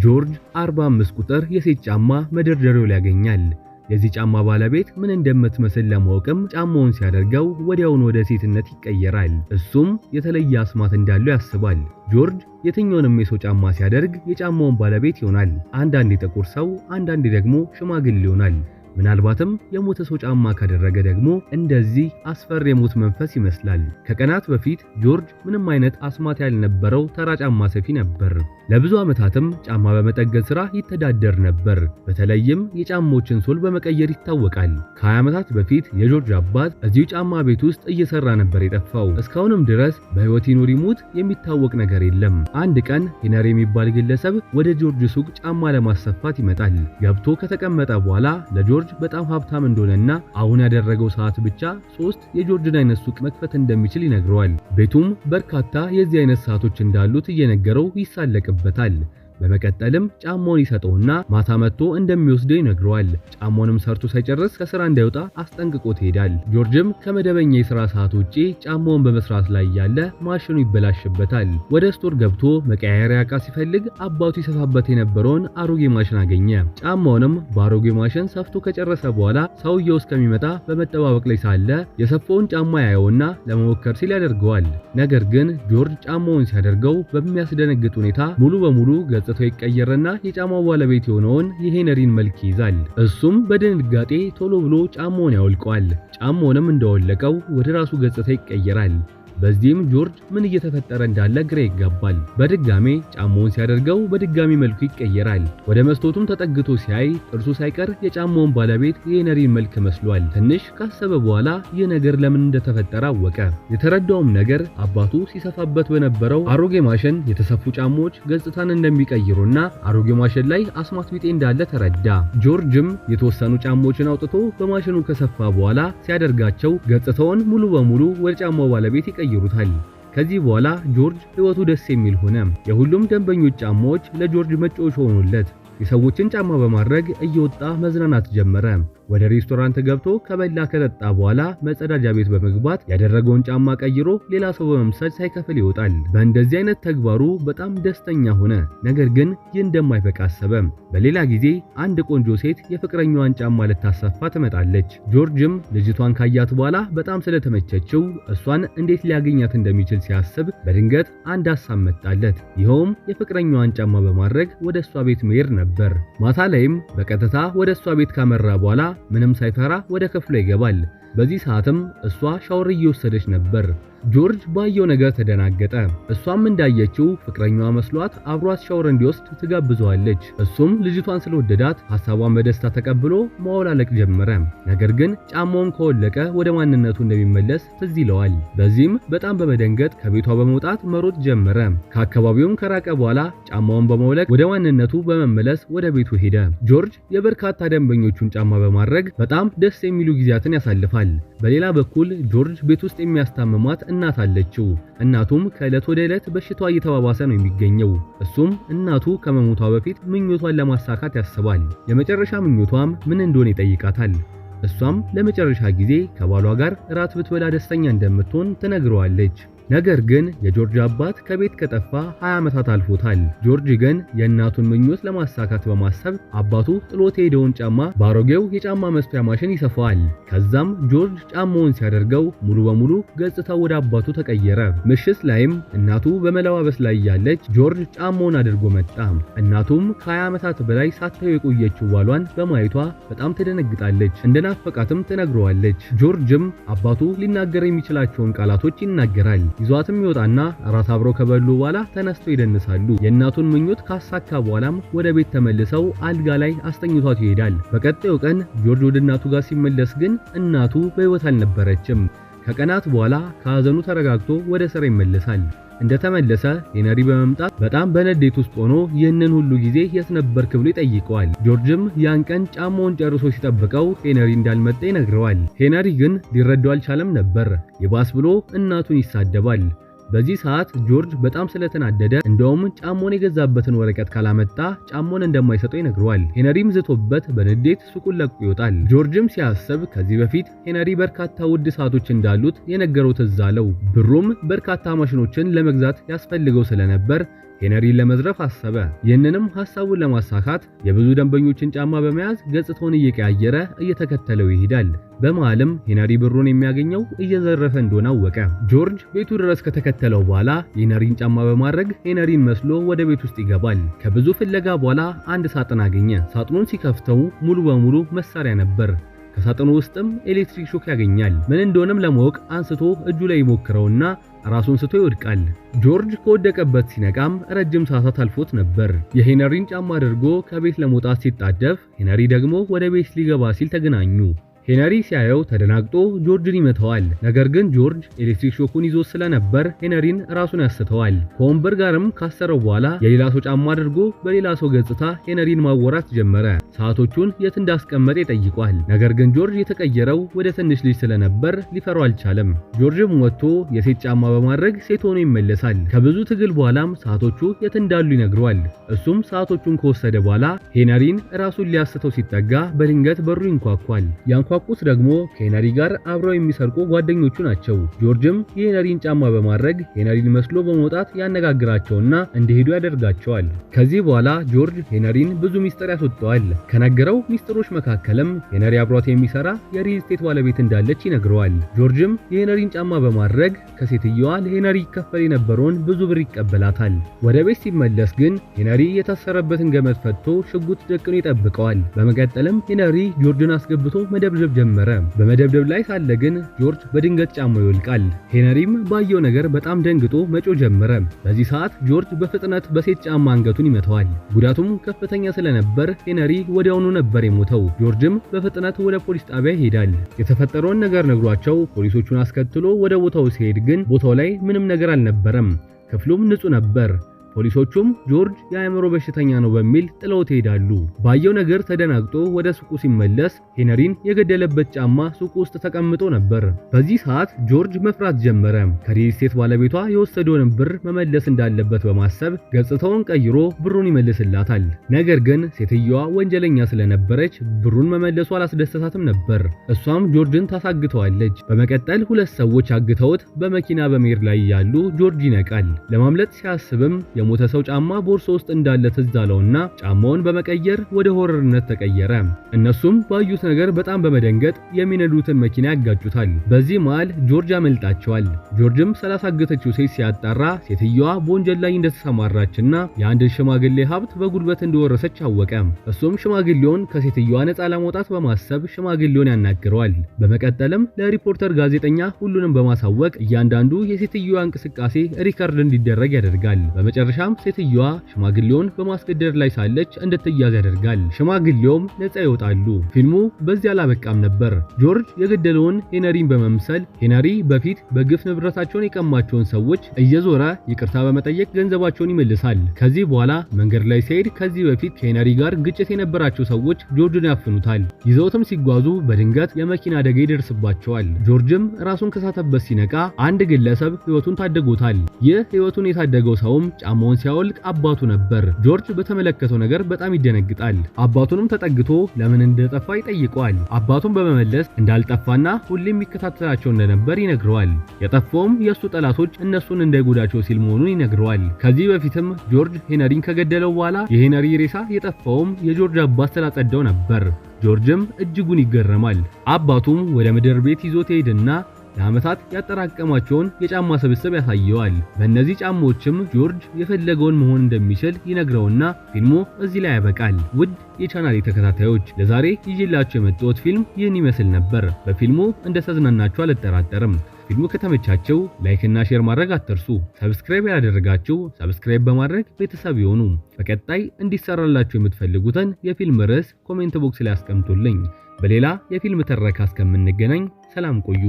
ጆርጅ 45 ቁጥር የሴት ጫማ መደርደሪያው ላይ ያገኛል። የዚህ ጫማ ባለቤት ምን እንደምትመስል ለማወቅም ጫማውን ሲያደርገው ወዲያውኑ ወደ ሴትነት ይቀየራል። እሱም የተለየ አስማት እንዳለው ያስባል። ጆርጅ የትኛውንም የሰው ጫማ ሲያደርግ የጫማውን ባለቤት ይሆናል። አንዳንዴ ጥቁር ሰው፣ አንዳንዴ ደግሞ ሽማግሌ ይሆናል። ምናልባትም የሞተ ሰው ጫማ ካደረገ ደግሞ እንደዚህ አስፈሪ የሞት መንፈስ ይመስላል። ከቀናት በፊት ጆርጅ ምንም አይነት አስማት ያልነበረው ተራ ጫማ ሰፊ ነበር። ለብዙ ዓመታትም ጫማ በመጠገን ሥራ ይተዳደር ነበር። በተለይም የጫማዎችን ሶል በመቀየር ይታወቃል። ከ20 ዓመታት በፊት የጆርጅ አባት እዚሁ ጫማ ቤት ውስጥ እየሰራ ነበር የጠፋው። እስካሁንም ድረስ በሕይወት ይኑር ይሙት የሚታወቅ ነገር የለም። አንድ ቀን ሄነሪ የሚባል ግለሰብ ወደ ጆርጅ ሱቅ ጫማ ለማሰፋት ይመጣል። ገብቶ ከተቀመጠ በኋላ ለጆርጅ በጣም ሀብታም እንደሆነና አሁን ያደረገው ሰዓት ብቻ 3 የጆርጅን አይነት ሱቅ መክፈት እንደሚችል ይነግረዋል። ቤቱም በርካታ የዚህ አይነት ሰዓቶች እንዳሉት እየነገረው ይሳለቅበታል። በመቀጠልም ጫማውን ይሰጠውና ማታ መጥቶ እንደሚወስደው ይነግረዋል። ጫማውንም ሰርቶ ሳይጨርስ ከስራ እንዳይወጣ አስጠንቅቆት ይሄዳል። ጆርጅም ከመደበኛ የሥራ ሰዓት ውጪ ጫማውን በመስራት ላይ ያለ ማሽኑ ይበላሽበታል። ወደ ስቶር ገብቶ መቀያየሪያ ዕቃ ሲፈልግ አባቱ ይሰፋበት የነበረውን አሮጌ ማሽን አገኘ። ጫማውንም በአሮጌ ማሽን ሰፍቶ ከጨረሰ በኋላ ሰውየው እስከሚመጣ በመጠባበቅ ላይ ሳለ የሰፋውን ጫማ ያየውና ለመሞከር ሲል ያደርገዋል። ነገር ግን ጆርጅ ጫማውን ሲያደርገው በሚያስደነግጥ ሁኔታ ሙሉ በሙሉ ገጽታው ይቀየርና የጫማው ባለቤት የሆነውን የሄነሪን መልክ ይይዛል። እሱም በድንጋጤ ቶሎ ብሎ ጫማውን ያወልቀዋል። ጫማውንም እንደወለቀው ወደ ራሱ ገጽታ ይቀየራል። በዚህም ጆርጅ ምን እየተፈጠረ እንዳለ ግራ ይጋባል። በድጋሜ ጫማውን ሲያደርገው በድጋሚ መልኩ ይቀየራል። ወደ መስታወቱም ተጠግቶ ሲያይ ጥርሱ ሳይቀር የጫማውን ባለቤት የሄነሪን መልክ መስሏል። ትንሽ ካሰበ በኋላ ይህ ነገር ለምን እንደተፈጠረ አወቀ። የተረዳውም ነገር አባቱ ሲሰፋበት በነበረው አሮጌ ማሽን የተሰፉ ጫማዎች ገጽታን እንደሚቀይሩና አሮጌ ማሽን ላይ አስማት ቢጤ እንዳለ ተረዳ። ጆርጅም የተወሰኑ ጫማዎችን አውጥቶ በማሽኑ ከሰፋ በኋላ ሲያደርጋቸው ገጽታውን ሙሉ በሙሉ ወደ ጫማው ባለቤት ይቀይሩታል። ከዚህ በኋላ ጆርጅ ሕይወቱ ደስ የሚል ሆነ። የሁሉም ደንበኞች ጫማዎች ለጆርጅ መጫወቻ ሆኑለት። የሰዎችን ጫማ በማድረግ እየወጣ መዝናናት ጀመረ። ወደ ሬስቶራንት ገብቶ ከበላ ከጠጣ በኋላ መጸዳጃ ቤት በመግባት ያደረገውን ጫማ ቀይሮ ሌላ ሰው በመምሰል ሳይከፍል ይወጣል። በእንደዚህ አይነት ተግባሩ በጣም ደስተኛ ሆነ። ነገር ግን ይህ እንደማይበቃ አሰበ። በሌላ ጊዜ አንድ ቆንጆ ሴት የፍቅረኛዋን ጫማ ልታሰፋ ትመጣለች። ጆርጅም ልጅቷን ካያት በኋላ በጣም ስለተመቸችው እሷን እንዴት ሊያገኛት እንደሚችል ሲያስብ በድንገት አንድ ሐሳብ መጣለት። ይኸውም የፍቅረኛዋን ጫማ በማድረግ ወደ እሷ ቤት መሄድ ነበር። ማታ ላይም በቀጥታ ወደ እሷ ቤት ካመራ በኋላ ምንም ሳይፈራ ወደ ክፍሏ ይገባል። በዚህ ሰዓትም እሷ ሻወር እየወሰደች ነበር። ጆርጅ ባየው ነገር ተደናገጠ። እሷም እንዳየችው ፍቅረኛዋ መስሏት አብሯት ሻወር እንዲወስድ ትጋብዘዋለች። እሱም ልጅቷን ስለወደዳት ሐሳቧን በደስታ ተቀብሎ መዋላለቅ ጀመረ። ነገር ግን ጫማውን ከወለቀ ወደ ማንነቱ እንደሚመለስ ትዝ ይለዋል። በዚህም በጣም በመደንገጥ ከቤቷ በመውጣት መሮጥ ጀመረ። ከአካባቢውም ከራቀ በኋላ ጫማውን በመውለቅ ወደ ማንነቱ በመመለስ ወደ ቤቱ ሄደ። ጆርጅ የበርካታ ደንበኞቹን ጫማ በማድረግ በጣም ደስ የሚሉ ጊዜያትን ያሳልፋል። በሌላ በኩል ጆርጅ ቤት ውስጥ የሚያስታምማት እናት አለችው። እናቱም ከዕለት ወደ ዕለት በሽታዋ እየተባባሰ ነው የሚገኘው። እሱም እናቱ ከመሞቷ በፊት ምኞቷን ለማሳካት ያስባል። የመጨረሻ ምኞቷም ምን እንደሆነ ይጠይቃታል። እሷም ለመጨረሻ ጊዜ ከባሏ ጋር እራት ብትበላ ደስተኛ እንደምትሆን ትነግረዋለች። ነገር ግን የጆርጅ አባት ከቤት ከጠፋ 20 ዓመታት አልፎታል። ጆርጅ ግን የእናቱን ምኞት ለማሳካት በማሰብ አባቱ ጥሎት የሄደውን ጫማ በአሮጌው የጫማ መስፊያ ማሽን ይሰፋዋል። ከዛም ጆርጅ ጫማውን ሲያደርገው ሙሉ በሙሉ ገጽታው ወደ አባቱ ተቀየረ። ምሽት ላይም እናቱ በመለባበስ ላይ ያለች ጆርጅ ጫማውን አድርጎ መጣ። እናቱም ከ20 ዓመታት በላይ ሳታየው የቆየችው ባሏን በማየቷ በጣም ትደነግጣለች። እንደናፈቃትም ትነግረዋለች። ጆርጅም አባቱ ሊናገር የሚችላቸውን ቃላቶች ይናገራል። ይዟትም ይወጣና እራት አብረው ከበሉ በኋላ ተነስተው ይደንሳሉ። የእናቱን ምኞት ካሳካ በኋላም ወደ ቤት ተመልሰው አልጋ ላይ አስተኝቷት ይሄዳል። በቀጣዩ ቀን ጆርጅ ወደ እናቱ ጋር ሲመለስ ግን እናቱ በሕይወት አልነበረችም። ከቀናት በኋላ ከሐዘኑ ተረጋግቶ ወደ ስራ ይመለሳል። እንደተመለሰ ሄነሪ በመምጣት በጣም በንዴት ውስጥ ሆኖ ይህንን ሁሉ ጊዜ የት ነበርክ ብሎ ይጠይቀዋል። ጆርጅም ያን ቀን ጫማውን ጨርሶ ሲጠብቀው ሄነሪ እንዳልመጣ ይነግረዋል። ሄነሪ ግን ሊረዳው አልቻለም ነበር። ይባስ ብሎ እናቱን ይሳደባል። በዚህ ሰዓት ጆርጅ በጣም ስለተናደደ እንደውም ጫማውን የገዛበትን ወረቀት ካላመጣ ጫማውን እንደማይሰጠው ይነግረዋል። ሄነሪም ዝቶበት በንዴት ሱቁን ለቆ ይወጣል። ጆርጅም ሲያስብ ከዚህ በፊት ሄነሪ በርካታ ውድ ሰዓቶች እንዳሉት የነገረው ትዝ አለው። ብሩም በርካታ ማሽኖችን ለመግዛት ያስፈልገው ስለነበር ሄነሪን ለመዝረፍ አሰበ። ይህንንም ሐሳቡን ለማሳካት የብዙ ደንበኞችን ጫማ በመያዝ ገጽታውን እየቀያየረ እየተከተለው ይሄዳል። በመሃልም ሄነሪ ብሩን የሚያገኘው እየዘረፈ እንደሆነ አወቀ። ጆርጅ ቤቱ ድረስ ከተከተለው በኋላ የሄነሪን ጫማ በማድረግ ሄነሪን መስሎ ወደ ቤት ውስጥ ይገባል። ከብዙ ፍለጋ በኋላ አንድ ሳጥን አገኘ። ሳጥኑን ሲከፍተው ሙሉ በሙሉ መሳሪያ ነበር። ከሳጥኑ ውስጥም ኤሌክትሪክ ሾክ ያገኛል። ምን እንደሆነም ለማወቅ አንስቶ እጁ ላይ ይሞክረውና ራሱን ስቶ ይወድቃል። ጆርጅ ከወደቀበት ሲነቃም ረጅም ሰዓታት አልፎት ነበር። የሄነሪን ጫማ አድርጎ ከቤት ለመውጣት ሲጣደፍ ሄነሪ ደግሞ ወደ ቤት ሊገባ ሲል ተገናኙ። ሄነሪ ሲያየው ተደናግጦ ጆርጅን ይመታዋል። ነገር ግን ጆርጅ ኤሌክትሪክ ሾኩን ይዞ ስለነበር ሄነሪን ራሱን ያስተዋል። ከወንበር ጋርም ካሰረው በኋላ የሌላ ሰው ጫማ አድርጎ በሌላ ሰው ገጽታ ሄነሪን ማወራት ጀመረ። ሰዓቶቹን የት እንዳስቀመጠ ይጠይቋል። ነገር ግን ጆርጅ የተቀየረው ወደ ትንሽ ልጅ ስለነበር ሊፈራው አልቻለም። ጆርጅም ወጥቶ የሴት ጫማ በማድረግ ሴት ሆኖ ይመለሳል። ከብዙ ትግል በኋላም ሰዓቶቹ የት እንዳሉ ይነግረዋል። እሱም ሰዓቶቹን ከወሰደ በኋላ ሄነሪን ራሱን ሊያስተው ሲጠጋ በድንገት በሩ ይንኳኳል። ቁስ ደግሞ ከሄነሪ ጋር አብረው የሚሰርቁ ጓደኞቹ ናቸው። ጆርጅም የሄነሪን ጫማ በማድረግ ሄነሪን መስሎ በመውጣት ያነጋግራቸውና እንዲሄዱ ያደርጋቸዋል። ከዚህ በኋላ ጆርጅ ሄነሪን ብዙ ሚስጥር ያስወጣዋል። ከነገረው ሚስጥሮች መካከልም ሄነሪ አብሯት የሚሰራ የሪል ስቴት ባለቤት እንዳለች ይነግረዋል። ጆርጅም የሄነሪን ጫማ በማድረግ ከሴትየዋ ለሄነሪ ይከፈል የነበረውን ብዙ ብር ይቀበላታል። ወደ ቤት ሲመለስ ግን ሄነሪ የታሰረበትን ገመድ ፈቶ ሽጉጥ ደቅኖ ይጠብቀዋል። በመቀጠልም ሄነሪ ጆርጅን አስገብቶ መደብደብ ጀመረ። በመደብደብ ላይ ሳለ ግን ጆርጅ በድንገት ጫማው ይወልቃል። ሄነሪም ባየው ነገር በጣም ደንግጦ መጮህ ጀመረ። በዚህ ሰዓት ጆርጅ በፍጥነት በሴት ጫማ አንገቱን ይመታዋል። ጉዳቱም ከፍተኛ ስለነበር ሄነሪ ወዲያውኑ ነበር የሞተው። ጆርጅም በፍጥነት ወደ ፖሊስ ጣቢያ ይሄዳል። የተፈጠረውን ነገር ነግሯቸው ፖሊሶቹን አስከትሎ ወደ ቦታው ሲሄድ ግን ቦታው ላይ ምንም ነገር አልነበረም። ክፍሉም ንጹህ ነበር። ፖሊሶቹም ጆርጅ የአእምሮ በሽተኛ ነው በሚል ጥለውት ይሄዳሉ። ባየው ነገር ተደናግጦ ወደ ሱቁ ሲመለስ ሄነሪን የገደለበት ጫማ ሱቁ ውስጥ ተቀምጦ ነበር። በዚህ ሰዓት ጆርጅ መፍራት ጀመረ። ከሪል ስቴት ባለቤቷ የወሰደውን ብር መመለስ እንዳለበት በማሰብ ገጽታውን ቀይሮ ብሩን ይመልስላታል። ነገር ግን ሴትየዋ ወንጀለኛ ስለነበረች ብሩን መመለሱ አላስደሰታትም ነበር። እሷም ጆርጅን ታሳግተዋለች። በመቀጠል ሁለት ሰዎች አግተውት በመኪና በመሄድ ላይ ያሉ ጆርጅ ይነቃል። ለማምለጥ ሲያስብም የሞተ ሰው ጫማ ቦርሳ ውስጥ እንዳለ ትዝ አለውና ጫማውን በመቀየር ወደ ሆረርነት ተቀየረ። እነሱም ባዩት ነገር በጣም በመደንገጥ የሚነዱትን መኪና ያጋጩታል። በዚህ መሃል ጆርጅ ያመልጣቸዋል። ጆርጅም ስላሳገተችው ሴት ሲያጣራ ሴትየዋ በወንጀል ላይ እንደተሰማራችና የአንድን ሽማግሌ ሀብት በጉልበት እንደወረሰች አወቀ። እሱም ሽማግሌውን ከሴትየዋ ነፃ ለማውጣት በማሰብ ሽማግሌውን ያናግረዋል። በመቀጠልም ለሪፖርተር ጋዜጠኛ ሁሉንም በማሳወቅ እያንዳንዱ የሴትየዋ እንቅስቃሴ ሪከርድ እንዲደረግ ያደርጋል። በመጨረሻም ሴትየዋ ሽማግሌውን በማስገደድ ላይ ሳለች እንድትያዝ ያደርጋል። ሽማግሌውም ነፃ ይወጣሉ። ፊልሙ በዚህ አላበቃም ነበር። ጆርጅ የገደለውን ሄነሪን በመምሰል ሄነሪ በፊት በግፍ ንብረታቸውን የቀማቸውን ሰዎች እየዞረ ይቅርታ በመጠየቅ ገንዘባቸውን ይመልሳል። ከዚህ በኋላ መንገድ ላይ ሲሄድ ከዚህ በፊት ከሄነሪ ጋር ግጭት የነበራቸው ሰዎች ጆርጅን ያፍኑታል። ይዘውትም ሲጓዙ በድንገት የመኪና አደጋ ይደርስባቸዋል። ጆርጅም ራሱን ከሳተበት ሲነቃ አንድ ግለሰብ ሕይወቱን ታደጎታል። ይህ ሕይወቱን የታደገው ሰውም ጫማውን ሲያወልቅ አባቱ ነበር። ጆርጅ በተመለከተው ነገር በጣም ይደነግጣል። አባቱንም ተጠግቶ ለምን እንደጠፋ ይጠይቀዋል። አባቱን በመመለስ እንዳልጠፋና ሁሌም የሚከታተላቸው እንደነበር ይነግረዋል። የጠፋውም የእሱ ጠላቶች እነሱን እንዳይጎዳቸው ሲል መሆኑን ይነግረዋል። ከዚህ በፊትም ጆርጅ ሄነሪን ከገደለው በኋላ የሄነሪ ሬሳ የጠፋውም የጆርጅ አባት ስላጸዳው ነበር። ጆርጅም እጅጉን ይገረማል። አባቱም ወደ ምድር ቤት ይዞት ሄድና ለዓመታት ያጠራቀማቸውን የጫማ ስብስብ ያሳየዋል። በእነዚህ ጫማዎችም ጆርጅ የፈለገውን መሆን እንደሚችል ይነግረውና ፊልሙ እዚህ ላይ ያበቃል። ውድ የቻናሌ ተከታታዮች ለዛሬ ይዤላችሁ የመጣሁት ፊልም ይህን ይመስል ነበር። በፊልሙ እንደተዝናናችሁ አልጠራጠርም። ፊልሙ ከተመቻቸው ላይክ እና ሼር ማድረግ አትርሱ። ሰብስክራይብ ያላደረጋችሁ ሰብስክራይብ በማድረግ ቤተሰብ ይሁኑ። በቀጣይ እንዲሰራላችሁ የምትፈልጉትን የፊልም ርዕስ ኮሜንት ቦክስ ላይ አስቀምጡልኝ። በሌላ የፊልም ትረካ እስከምንገናኝ ሰላም ቆዩ።